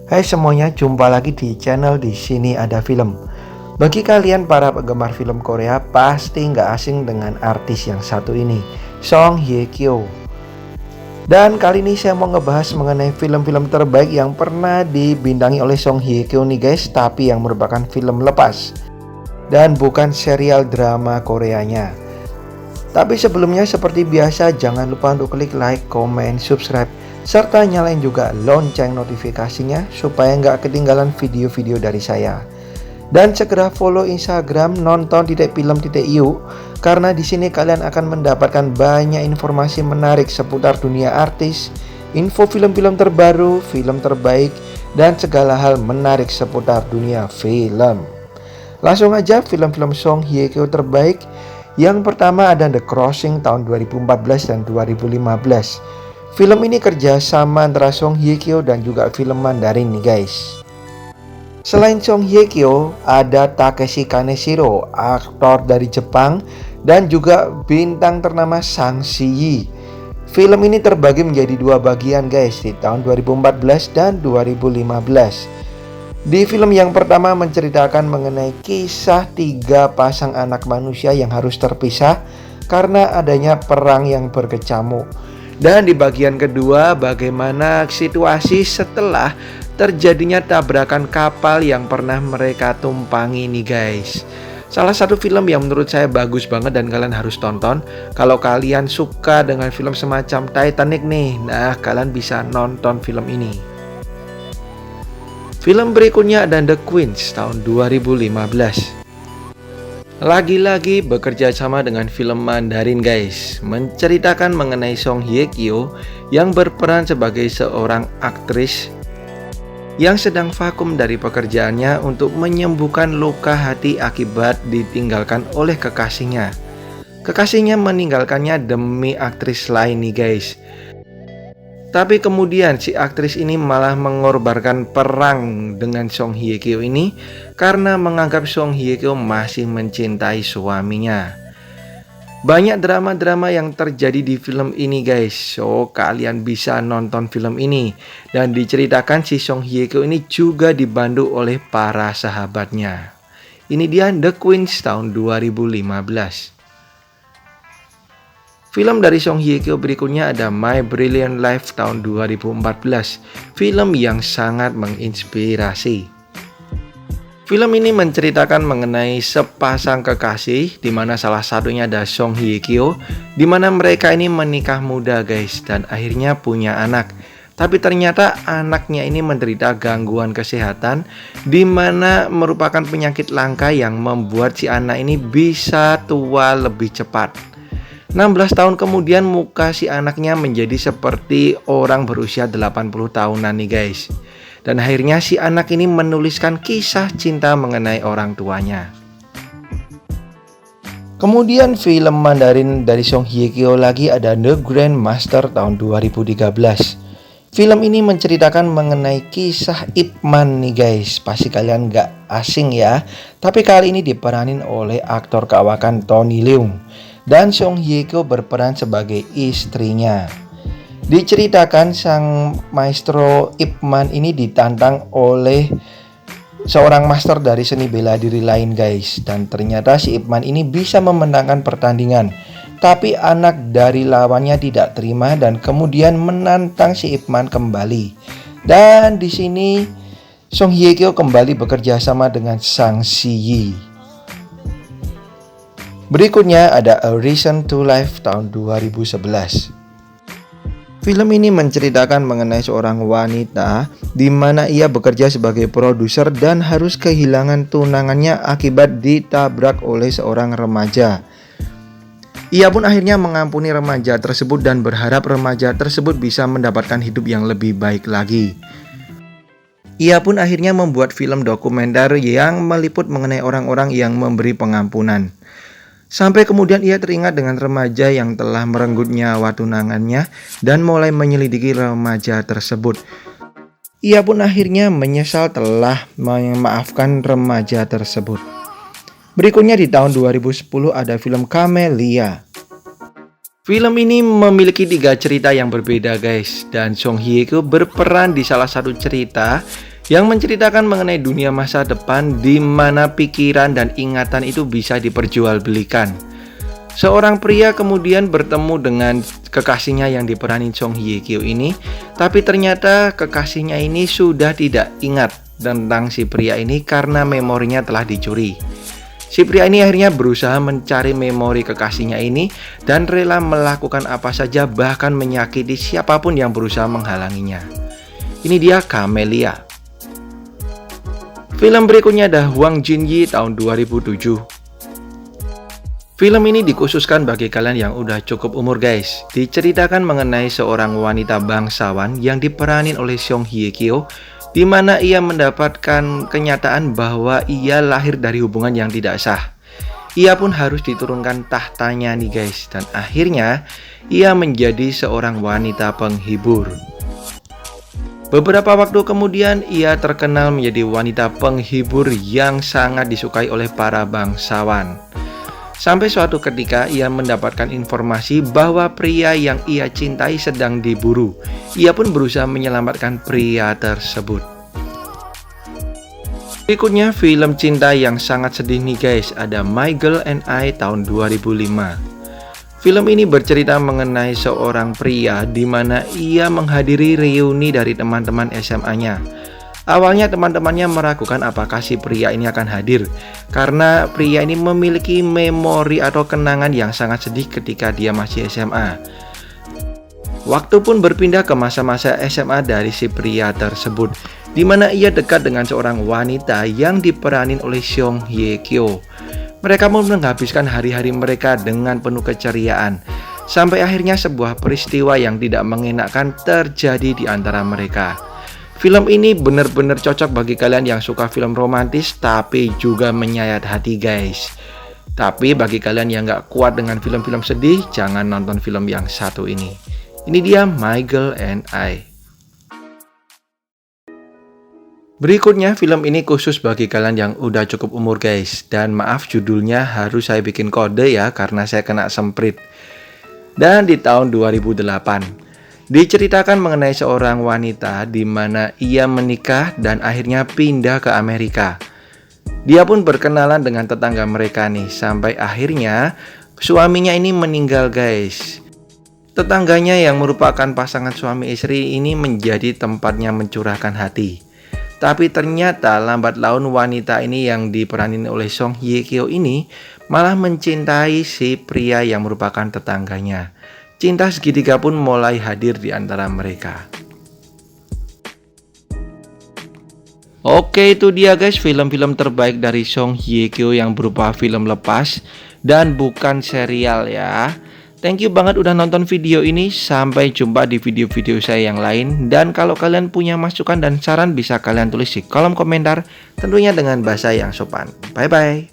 Hai semuanya, jumpa lagi di channel Di Sini Ada Film. Bagi kalian para penggemar film Korea, pasti nggak asing dengan artis yang satu ini, Song Hye Kyo. Dan kali ini saya mau ngebahas mengenai film-film terbaik yang pernah dibintangi oleh Song Hye Kyo nih guys, tapi yang merupakan film lepas dan bukan serial drama Koreanya. Tapi sebelumnya seperti biasa, jangan lupa untuk klik like, comment, subscribe, serta nyalain juga lonceng notifikasinya supaya nggak ketinggalan video-video dari saya. Dan segera follow Instagram nonton.film.yu karena di sini kalian akan mendapatkan banyak informasi menarik seputar dunia artis, info film-film terbaru, film terbaik, dan segala hal menarik seputar dunia film. Langsung aja film-film Song Hye Kyo terbaik. Yang pertama ada The Crossing tahun 2014 dan 2015. Film ini kerjasama antara Song Hye Kyo dan juga film Mandarin nih guys. Selain Song Hye Kyo, ada Takeshi Kaneshiro, aktor dari Jepang, dan juga bintang ternama Sang Si-yi. Film ini terbagi menjadi dua bagian guys, di tahun 2014 dan 2015. Di film yang pertama menceritakan mengenai kisah tiga pasang anak manusia yang harus terpisah karena adanya perang yang berkecamuk. Dan di bagian kedua bagaimana situasi setelah terjadinya tabrakan kapal yang pernah mereka tumpangi nih guys. Salah satu film yang menurut saya bagus banget dan kalian harus tonton. Kalau kalian suka dengan film semacam Titanic nih, nah kalian bisa nonton film ini. Film berikutnya ada The Queens tahun 2015. Lagi-lagi bekerja sama dengan film Mandarin guys, menceritakan mengenai Song Hye Kyo yang berperan sebagai seorang aktris yang sedang vakum dari pekerjaannya untuk menyembuhkan luka hati akibat ditinggalkan oleh kekasihnya. Kekasihnya meninggalkannya demi aktris lain nih guys. Tapi kemudian si aktris ini malah mengorbankan perang dengan Song Hye Kyo ini karena menganggap Song Hye Kyo masih mencintai suaminya. Banyak drama-drama yang terjadi di film ini guys. So kalian bisa nonton film ini. Dan diceritakan si Song Hye Kyo ini juga dibantu oleh para sahabatnya. Ini dia The Queens tahun 2015. Film dari Song Hye Kyo berikutnya ada My Brilliant Life tahun 2014. Film yang sangat menginspirasi. Film ini menceritakan mengenai sepasang kekasih di mana salah satunya ada Song Hye Kyo, di mana mereka ini menikah muda guys dan akhirnya punya anak. Tapi ternyata anaknya ini menderita gangguan kesehatan di mana merupakan penyakit langka yang membuat si anak ini bisa tua lebih cepat. 16 tahun kemudian muka si anaknya menjadi seperti orang berusia 80 tahunan nih guys. Dan akhirnya si anak ini menuliskan kisah cinta mengenai orang tuanya. Kemudian film Mandarin dari Song Hye Kyo lagi ada The Grandmaster tahun 2013. Film ini menceritakan mengenai kisah Ip Man nih guys. Pasti kalian gak asing ya. Tapi kali ini diperanin oleh aktor kawakan Tony Leung. Dan Song Hye Kyo berperan sebagai istrinya. Diceritakan sang maestro Ip Man ini ditantang oleh seorang master dari seni bela diri lain guys. Dan ternyata si Ip Man ini bisa memenangkan pertandingan. Tapi anak dari lawannya tidak terima dan kemudian menantang si Ip Man kembali. Dan di sini Song Hye Kyo kembali bekerja sama dengan Sang Si-yi. Berikutnya ada A Reason to Life tahun 2011. Film ini menceritakan mengenai seorang wanita di mana ia bekerja sebagai produser dan harus kehilangan tunangannya akibat ditabrak oleh seorang remaja. Ia pun akhirnya mengampuni remaja tersebut dan berharap remaja tersebut bisa mendapatkan hidup yang lebih baik lagi. Ia pun akhirnya membuat film dokumenter yang meliput mengenai orang-orang yang memberi pengampunan. Sampai kemudian ia teringat dengan remaja yang telah merenggut nyawa tunangannya dan mulai menyelidiki remaja tersebut. Ia pun akhirnya menyesal telah memaafkan remaja tersebut. Berikutnya di tahun 2010 ada film Camellia. Film ini memiliki 3 cerita yang berbeda guys. Dan Song Hye Kyo berperan di salah satu cerita yang menceritakan mengenai dunia masa depan di mana pikiran dan ingatan itu bisa diperjualbelikan. Seorang pria kemudian bertemu dengan kekasihnya yang diperanin Song Hye Kyo ini, tapi ternyata kekasihnya ini sudah tidak ingat tentang si pria ini karena memorinya telah dicuri. Si pria ini akhirnya berusaha mencari memori kekasihnya ini dan rela melakukan apa saja, bahkan menyakiti siapapun yang berusaha menghalanginya. Ini dia Camellia. Film berikutnya ada Hwang Jin-yi tahun 2007. Film ini dikhususkan bagi kalian yang udah cukup umur guys. Diceritakan mengenai seorang wanita bangsawan yang diperanin oleh Song Hye Kyo, di mana ia mendapatkan kenyataan bahwa ia lahir dari hubungan yang tidak sah. Ia pun harus diturunkan tahtanya nih guys, dan akhirnya ia menjadi seorang wanita penghibur. Beberapa waktu kemudian ia terkenal menjadi wanita penghibur yang sangat disukai oleh para bangsawan. Sampai suatu ketika ia mendapatkan informasi bahwa pria yang ia cintai sedang diburu. Ia pun berusaha menyelamatkan pria tersebut. Berikutnya film cinta yang sangat sedih nih guys, ada My Girl and I tahun 2005. Film ini bercerita mengenai seorang pria di mana ia menghadiri reuni dari teman-teman SMA-nya. Awalnya teman-temannya meragukan apakah si pria ini akan hadir, karena pria ini memiliki memori atau kenangan yang sangat sedih ketika dia masih SMA. Waktu pun berpindah ke masa-masa SMA dari si pria tersebut, di mana ia dekat dengan seorang wanita yang diperanin oleh Song Hye Kyo. Mereka pun menghabiskan hari-hari mereka dengan penuh keceriaan, sampai akhirnya sebuah peristiwa yang tidak mengenakan terjadi di antara mereka. Film ini benar-benar cocok bagi kalian yang suka film romantis tapi juga menyayat hati guys. Tapi bagi kalian yang gak kuat dengan film-film sedih, jangan nonton film yang satu ini. Ini dia My Girl and I. Berikutnya film ini khusus bagi kalian yang udah cukup umur guys. Dan maaf judulnya harus saya bikin kode ya, karena saya kena semprit. Dan di tahun 2008 diceritakan mengenai seorang wanita di mana ia menikah dan akhirnya pindah ke Amerika. Dia pun berkenalan dengan tetangga mereka nih, sampai akhirnya suaminya ini meninggal guys. Tetangganya yang merupakan pasangan suami istri ini menjadi tempatnya mencurahkan hati. Tapi ternyata lambat laun wanita ini yang diperanin oleh Song Hye Kyo ini malah mencintai si pria yang merupakan tetangganya. Cinta segitiga pun mulai hadir di antara mereka. Oke, itu dia guys film-film terbaik dari Song Hye Kyo yang berupa film lepas dan bukan serial ya. Thank you banget udah nonton video ini. Sampai jumpa di video-video saya yang lain. Dan kalau kalian punya masukan dan saran bisa kalian tulis di kolom komentar, tentunya dengan bahasa yang sopan. Bye bye.